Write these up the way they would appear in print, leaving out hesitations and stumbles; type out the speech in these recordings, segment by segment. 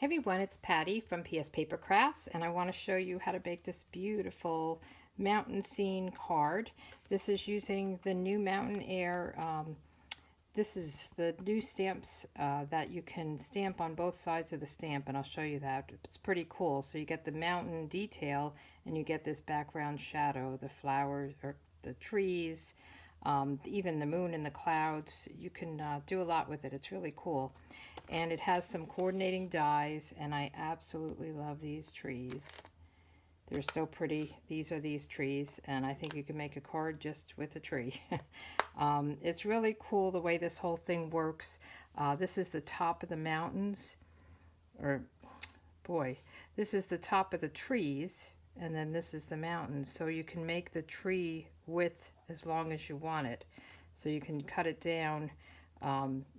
Hey everyone, it's Patty from PS Paper Crafts, and I want to show you how to make this beautiful mountain scene card. This is using the new Mountain Air. This is the new stamps that you can stamp on both sides of the stamp, and I'll show you that. It's pretty cool. So you get the mountain detail, and you get this background shadow, the flowers or the trees, even the moon and the clouds. You can do a lot with it. It's really cool. And it has some coordinating dies, and I absolutely love these trees. They're so pretty. These are these trees, and I think you can make a card just with a tree. It's really cool the way this whole thing works. This is the top of the mountains, or boy, this is the top of the trees, and then this is the mountains. So you can make the tree width as long as you want it. So you can cut it down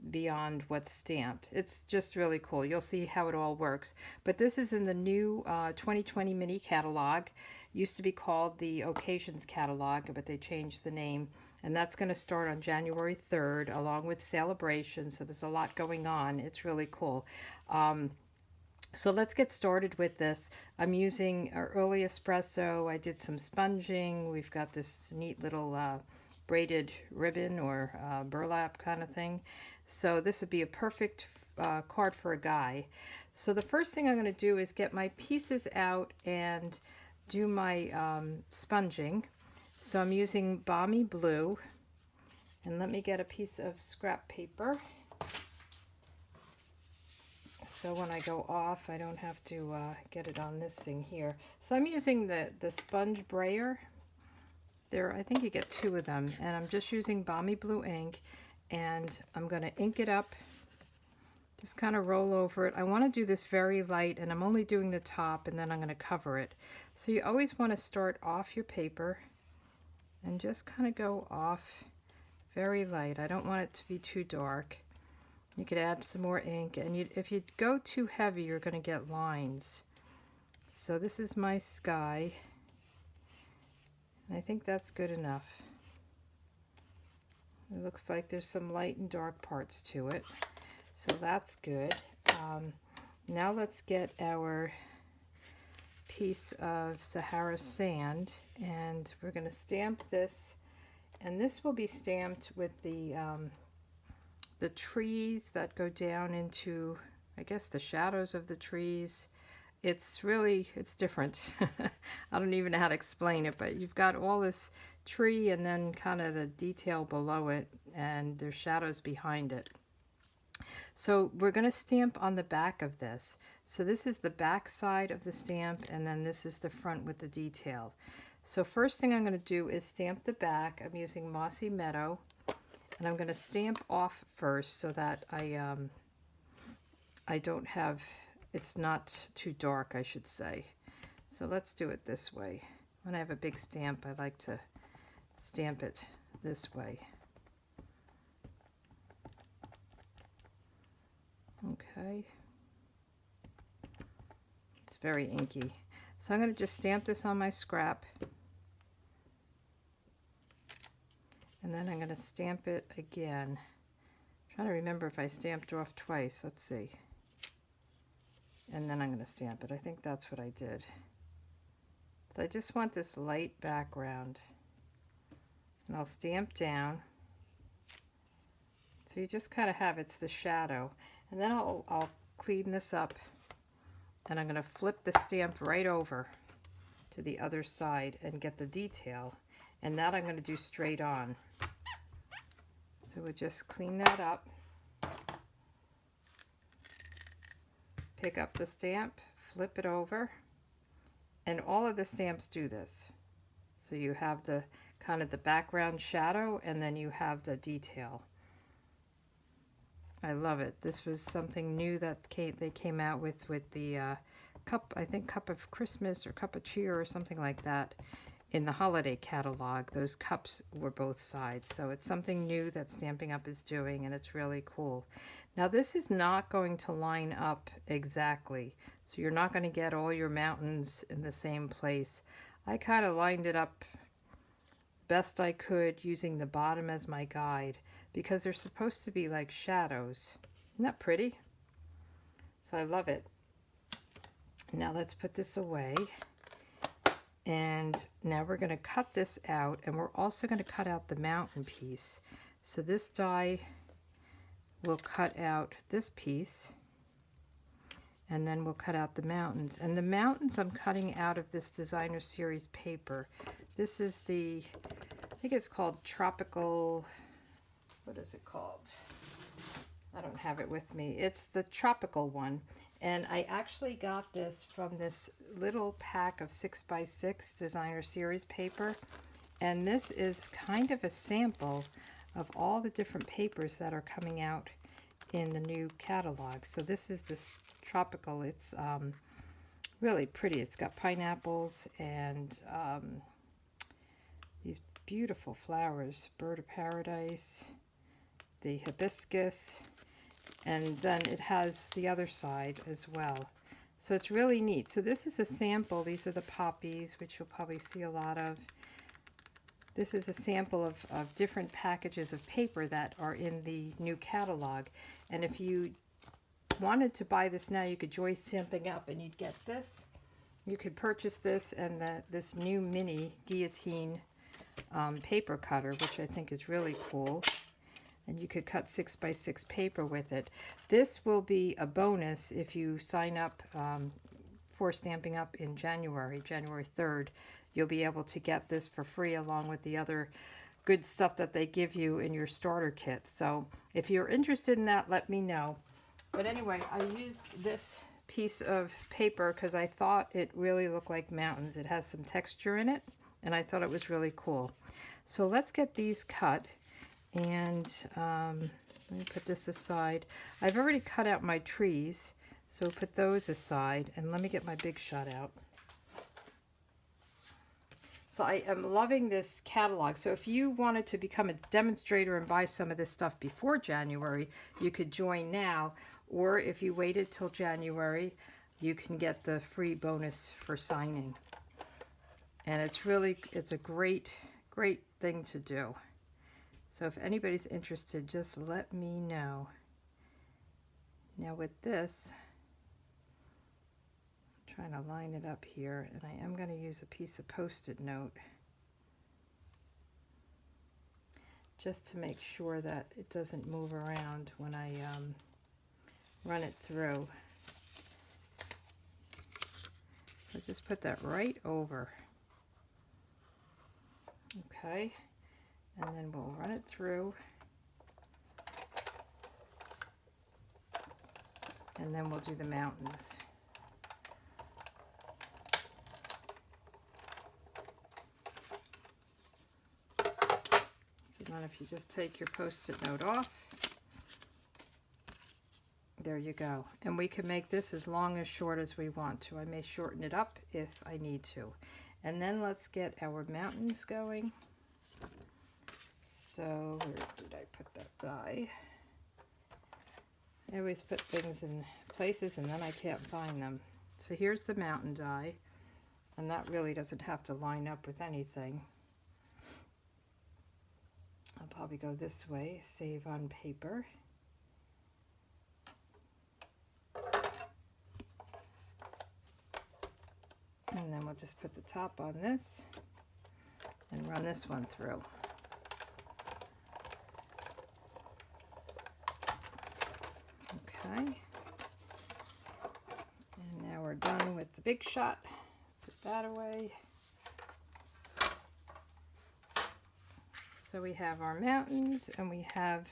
beyond what's stamped. It's just really cool. You'll see how it all works. But this is in the new 2020 mini catalog. Used to be called the Occasions catalog, but they changed the name. And that's going to start on January 3rd along with Celebration. So there's a lot going on. It's really cool. So let's get started with this. I'm using our early espresso. I did some sponging. We've got this neat little braided ribbon or burlap kind of thing. So this would be a perfect card for a guy. So the first thing I'm going to do is get my pieces out and do my sponging. So I'm using Balmy Blue, and let me get a piece of scrap paper. So when I go off, I don't have to get it on this thing here. So I'm using the sponge brayer. I think you get 2 of them, and I'm just using Balmy Blue ink, and I'm going to ink it up, just kind of roll over it. I want to do this very light, and I'm only doing the top, and then I'm going to cover it. So you always want to start off your paper and just kind of go off very light. I don't want it to be too dark. You could add some more ink, and if you go too heavy, you're going to get lines. So this is my sky. I think that's good enough. It looks like there's some light and dark parts to it, so that's good. Now let's get our piece of Sahara sand, and we're going to stamp this, and this will be stamped with the trees that go down into, I guess, the shadows of the trees. It's different. I don't even know how to explain it, but you've got all this tree and then kind of the detail below it, and there's shadows behind it. So we're going to stamp on the back of this. So this is the back side of the stamp, and then this is the front with the detail. So first thing I'm going to do is stamp the back. I'm using Mossy Meadow, and I'm going to stamp off first so that I don't have, it's not too dark, I should say. So let's do it this way. When I have a big stamp, I like to stamp it this way. Okay. It's very inky. So I'm going to just stamp this on my scrap. And then I'm going to stamp it again. I'm trying to remember if I stamped off twice. Let's see. And then I'm going to stamp it. I think that's what I did. So I just want this light background. And I'll stamp down. So you just kind of have, it's the shadow. And then I'll clean this up. And I'm going to flip the stamp right over to the other side and get the detail. And that I'm going to do straight on. So we'll just clean that up. Pick up the stamp, flip it over, and all of the stamps do this. So you have the kind of the background shadow, and then you have the detail. I love it. This was something new that they came out with the cup, I think Cup of Christmas or Cup of Cheer or something like that in the holiday catalog. Those cups were both sides. So it's something new that Stampin' Up is doing, and it's really cool. Now this is not going to line up exactly, so you're not going to get all your mountains in the same place. I kind of lined it up best I could using the bottom as my guide, because they're supposed to be like shadows. Isn't that pretty? So I love it. Now let's put this away. And now we're going to cut this out, and we're also going to cut out the mountain piece. So this die will cut out this piece, and then we'll cut out the mountains. And the mountains I'm cutting out of this designer series paper. This is the, I think it's called Tropical, what is it called? I don't have it with me. It's the tropical one. And I actually got this from this little pack of 6x6 designer series paper. And this is kind of a sample of all the different papers that are coming out in the new catalog. So this is this tropical. It's really pretty. It's got pineapples and these beautiful flowers. Bird of paradise, the hibiscus, and then it has the other side as well. So it's really neat. So this is a sample. These are the poppies, which you'll probably see a lot of. This is a sample of different packages of paper that are in the new catalog. And if you wanted to buy this now, you could join Stampin' Up and you'd get this. You could purchase this and this new mini guillotine paper cutter, which I think is really cool. And you could cut 6x6 paper with it. This will be a bonus if you sign up for Stampin' Up in January 3rd. You'll be able to get this for free along with the other good stuff that they give you in your starter kit. So if you're interested in that, let me know. But anyway, I used this piece of paper because I thought it really looked like mountains. It has some texture in it, and I thought it was really cool. So let's get these cut. And let me put this aside. I've already cut out my trees, so put those aside. And let me get my big shot out. So I am loving this catalog. So if you wanted to become a demonstrator and buy some of this stuff before January, you could join now. Or if you waited till January, you can get the free bonus for signing. And it's a great, great thing to do. So if anybody's interested, just let me know. Now with this, I'm trying to line it up here, and I am going to use a piece of Post-it note just to make sure that it doesn't move around when I run it through. So just put that right over. Okay. And then we'll run it through. And then we'll do the mountains. So then if you just take your Post-it note off, there you go. And we can make this as long as short as we want to. I may shorten it up if I need to. And then let's get our mountains going. So where did I put that die? I always put things in places and then I can't find them. So here's the mountain die, and that really doesn't have to line up with anything. I'll probably go this way, save on paper. And then we'll just put the top on this and run this one through. Okay, and now we're done with the big shot. Put that away. So we have our mountains and we have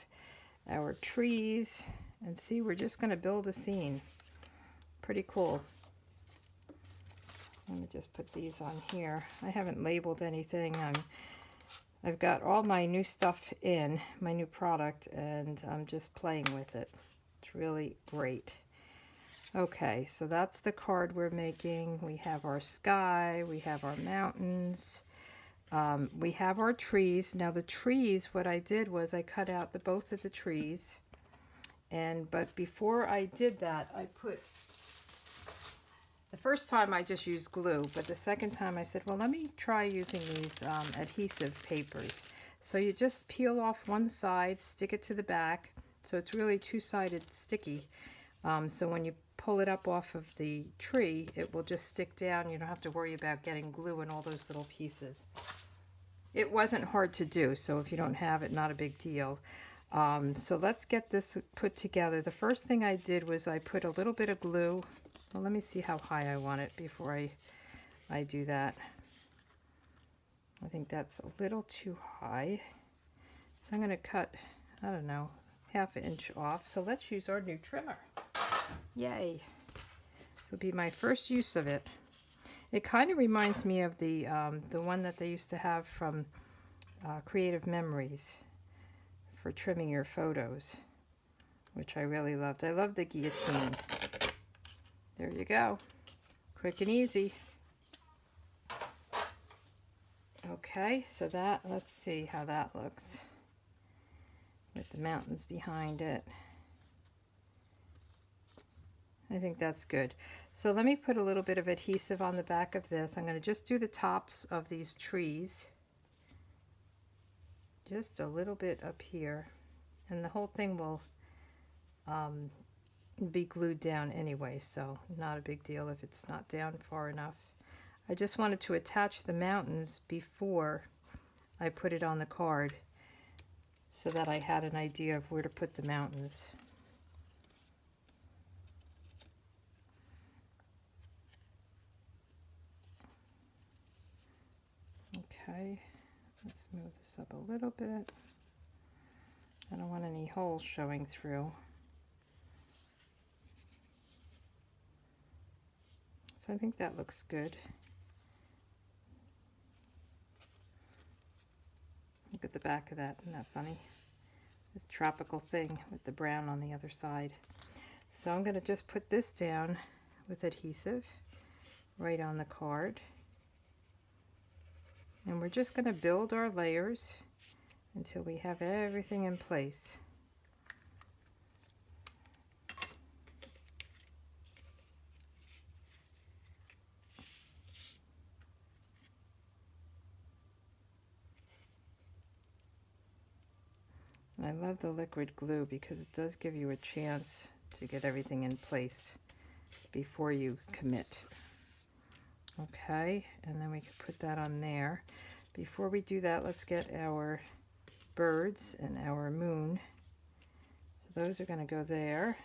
our trees, and see, we're just going to build a scene. Pretty cool. Let me just put these on here. I haven't labeled anything. I've got all my new stuff in, my new product, and I'm just playing with it. It's really great. Okay, so that's the card we're making. We have our sky, we have our mountains, we have our trees. Now the trees, what I did was I cut out both of the trees, but before I did that, I put, the first time I just used glue, but the second time I said, well, let me try using these adhesive papers. So you just peel off one side, stick it to the back, so it's really two-sided sticky. So when you pull it up off of the tree, it will just stick down. You don't have to worry about getting glue in all those little pieces. It wasn't hard to do, so if you don't have it, not a big deal. So let's get this put together. The first thing I did was I put a little bit of glue. Well, let me see how high I want it before I do that. I think that's a little too high. So I'm going to cut, I don't know, ½ inch off. So let's use our new trimmer. Yay. This will be my first use of it. It kind of reminds me of the one that they used to have from Creative Memories for trimming your photos, which I really loved. I love the guillotine. There you go. Quick and easy. Okay, so that, let's see how that looks with the mountains behind it. I think that's good. So let me put a little bit of adhesive on the back of this. I'm going to just do the tops of these trees. Just a little bit up here. And the whole thing will be glued down anyway, so not a big deal if it's not down far enough. I just wanted to attach the mountains before I put it on the card so that I had an idea of where to put the mountains. Okay, let's move this up a little bit. I don't want any holes showing through. So I think that looks good. Look at the back of that, isn't that funny? This tropical thing with the brown on the other side. So I'm going to just put this down with adhesive right on the card. And we're just going to build our layers until we have everything in place. I love the liquid glue because it does give you a chance to get everything in place before you commit. Okay, and then we can put that on there. Before we do that, let's get our birds and our moon. So those are going to go there.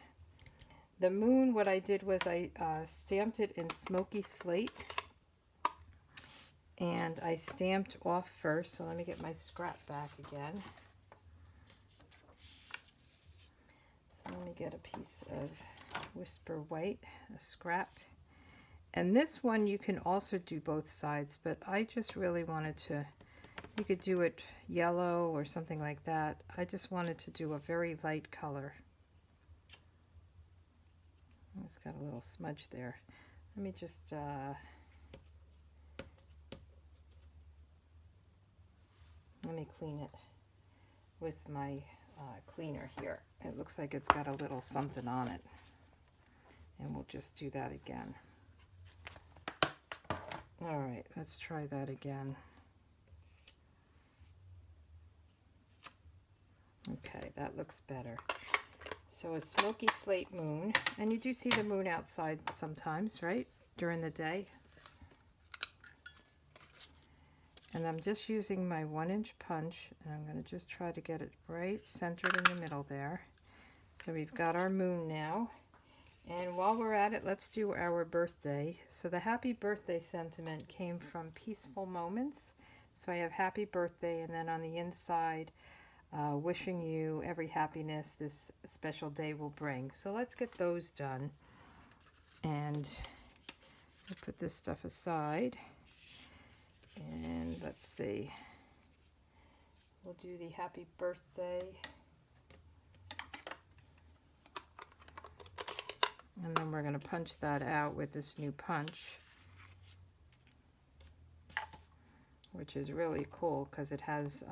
The moon, what I did was I stamped it in smoky slate. And I stamped off first, so let me get my scrap back again. So let me get a piece of Whisper White, a scrap. And this one you can also do both sides, but I just really wanted to, you could do it yellow or something like that. I just wanted to do a very light color. It's got a little smudge there. Let me just, let me clean it with my cleaner here. It looks like it's got a little something on it. And we'll just do that again. All right, let's try that again. Okay, that looks better. So a smoky slate moon, and you do see the moon outside sometimes, right? During the day. And I'm just using my 1-inch punch, and I'm going to just try to get it right centered in the middle there. So we've got our moon now. And while we're at it, let's do our birthday. So the happy birthday sentiment came from Peaceful Moments. So I have happy birthday, and then on the inside, wishing you every happiness this special day will bring. So let's get those done. And I'll put this stuff aside. And let's see. We'll do the happy birthday. And then we're going to punch that out with this new punch, which is really cool because it has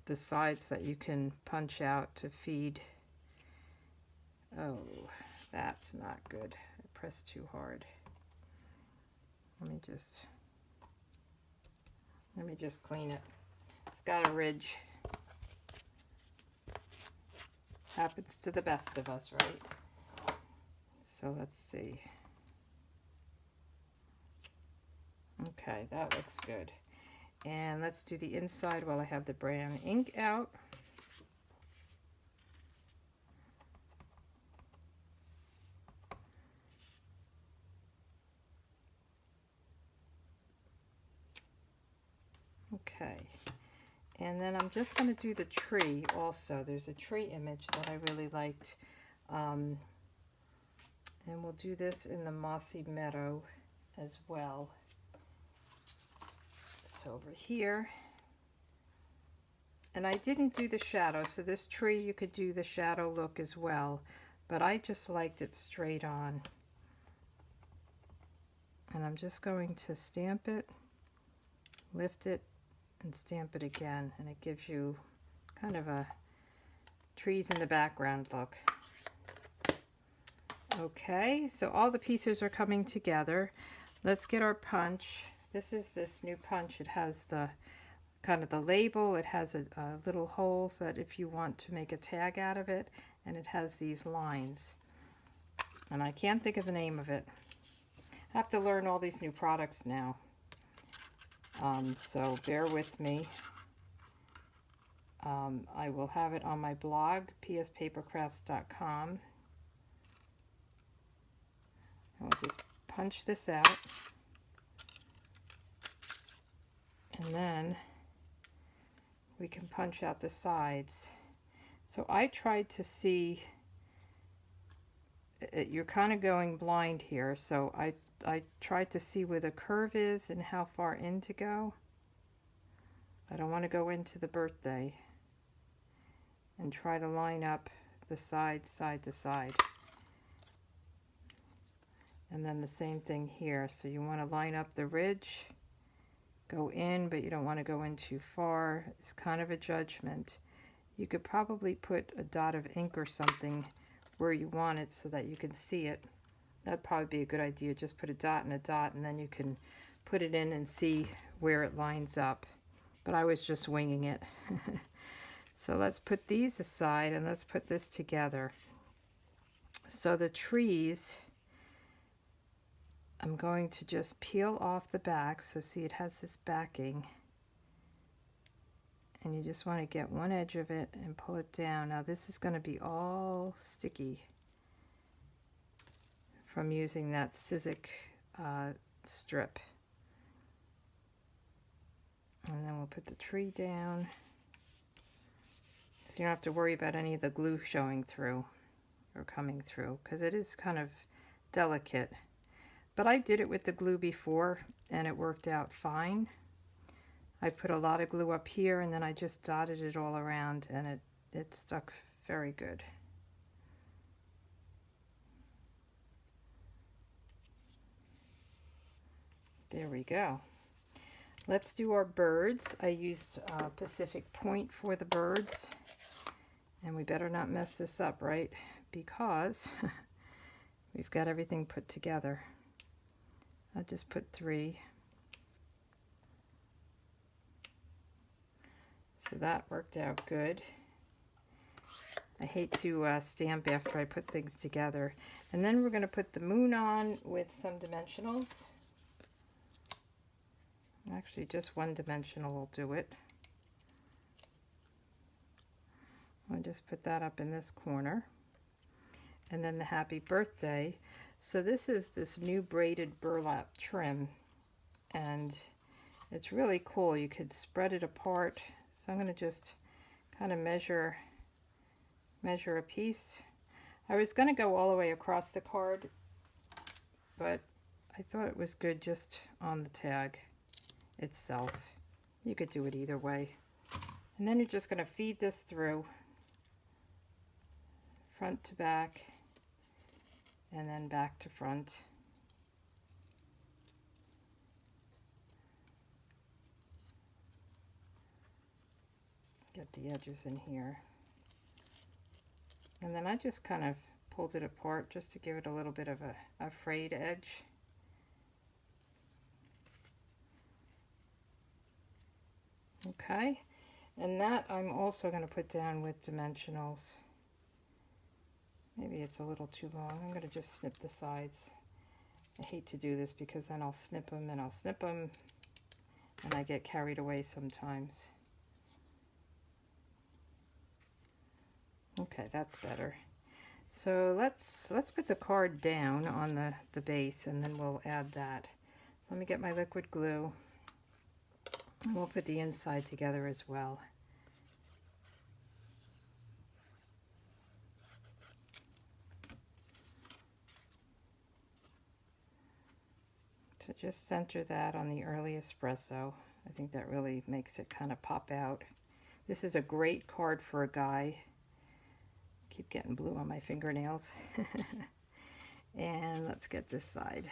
the sides that you can punch out to feed. Oh, that's not good. I pressed too hard. Let me just clean it. It's got a ridge. Happens to the best of us, right? So let's see. Okay, that looks good. And let's do the inside while I have the brown ink out. Okay, and then I'm just going to do the tree also. There's a tree image that I really liked. And we'll do this in the mossy meadow as well. It's over here. And I didn't do the shadow, so this tree you could do the shadow look as well, but I just liked it straight on. And I'm just going to stamp it, lift it, and stamp it again, and it gives you kind of a trees in the background look. Okay, so all the pieces are coming together. Let's get our punch. This is this new punch. It has the kind of the label. It has a little hole so that if you want to make a tag out of it, and it has these lines. And I can't think of the name of it. I have to learn all these new products now. So bear with me. I will have it on my blog, pspapercrafts.com. I'll just punch this out. And then we can punch out the sides. So I tried to see, you're kind of going blind here, so I tried to see where the curve is and how far in to go. I don't want to go into the birthday, and try to line up the sides side to side. And then the same thing here. So you want to line up the ridge, go in, but you don't want to go in too far. It's kind of a judgment. You could probably put a dot of ink or something where you want it so that you can see it. That'd probably be a good idea. Just put a dot and a dot, and then you can put it in and see where it lines up. But I was just winging it. So let's put these aside and let's put this together. So the trees, I'm going to just peel off the back. So see, it has this backing. And you just want to get one edge of it and pull it down. Now this is going to be all sticky from using that Sizzix strip. And then we'll put the tree down. So you don't have to worry about any of the glue showing through or coming through, because it is kind of delicate. But I did it with the glue before and it worked out fine. I put a lot of glue up here and then I just dotted it all around, and it stuck very good. There we go. Let's do our birds. I used Pacific Point for the birds. And we better not mess this up, right? Because we've got everything put together. I'll just put 3. So that worked out good. I hate to stamp after I put things together. And then we're going to put the moon on with some dimensionals. Actually, just one dimensional will do it. I'll just put that up in this corner. And then the happy birthday. So this is this new braided burlap trim. And it's really cool. You could spread it apart. So I'm going to just kind of measure a piece. I was going to go all the way across the card, but I thought it was good just on the tag itself. You could do it either way. And then you're just going to feed this through front to back and then back to front. Get the edges in here. And then I just kind of pulled it apart just to give it a little bit of a frayed edge. Okay, and that I'm also going to put down with dimensionals. Maybe it's a little too long. I'm going to just snip the sides. I hate to do this because then I'll snip them and I'll snip them and I get carried away sometimes. Okay, that's better. So let's put the card down on the base and then we'll add that. Let me get my liquid glue and we'll put the inside together as well. So just center that on the early espresso. I think that really makes it kind of pop out. This is a great card for a guy. Keep getting blue on my fingernails. And let's get this side.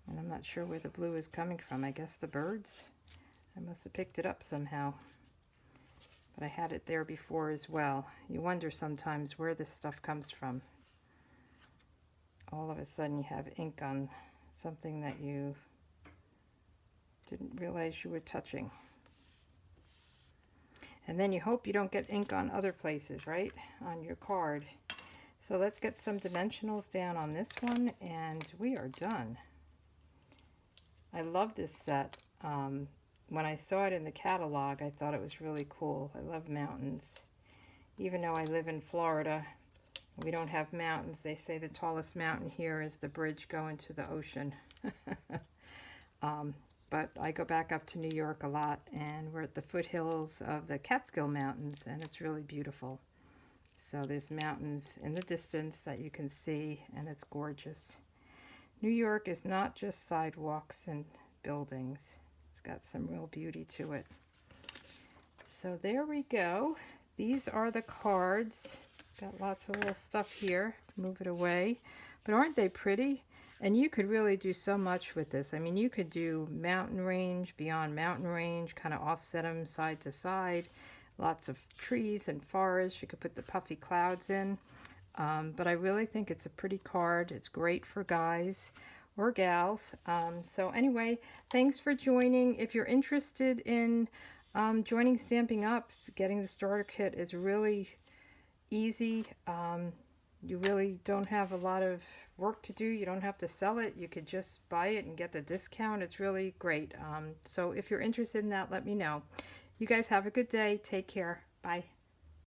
And I'm not sure where the blue is coming from. I guess the birds. I must have picked it up somehow. But I had it there before as well. You wonder sometimes where this stuff comes from. All of a sudden you have ink on something that you didn't realize you were touching. And then you hope you don't get ink on other places, right? On your card. So let's get some dimensionals down on this one and we are done. I love this set. When I saw it in the catalog, I thought it was really cool. I love mountains. Even though I live in Florida, we don't have mountains. They say the tallest mountain here is the bridge going to the ocean. But I go back up to New York a lot, and we're at the foothills of the Catskill Mountains, and it's really beautiful. So there's mountains in the distance that you can see, and it's gorgeous. New York is not just sidewalks and buildings. It's got some real beauty to it. So there we go. These are the cards. Got lots of little stuff here. Move it away. But aren't they pretty? And you could really do so much with this. I mean, you could do mountain range, beyond mountain range, kind of offset them side to side. Lots of trees and forests. You could put the puffy clouds in. But I really think it's a pretty card. It's great for guys or gals. So anyway, thanks for joining. If you're interested in joining Stampin' Up, getting the starter kit is really easy. You really don't have a lot of work to do. You don't have to sell it. You could just buy it and get the discount. It's really great. So if you're interested in that, let me know. You guys have a good day. Take care. Bye.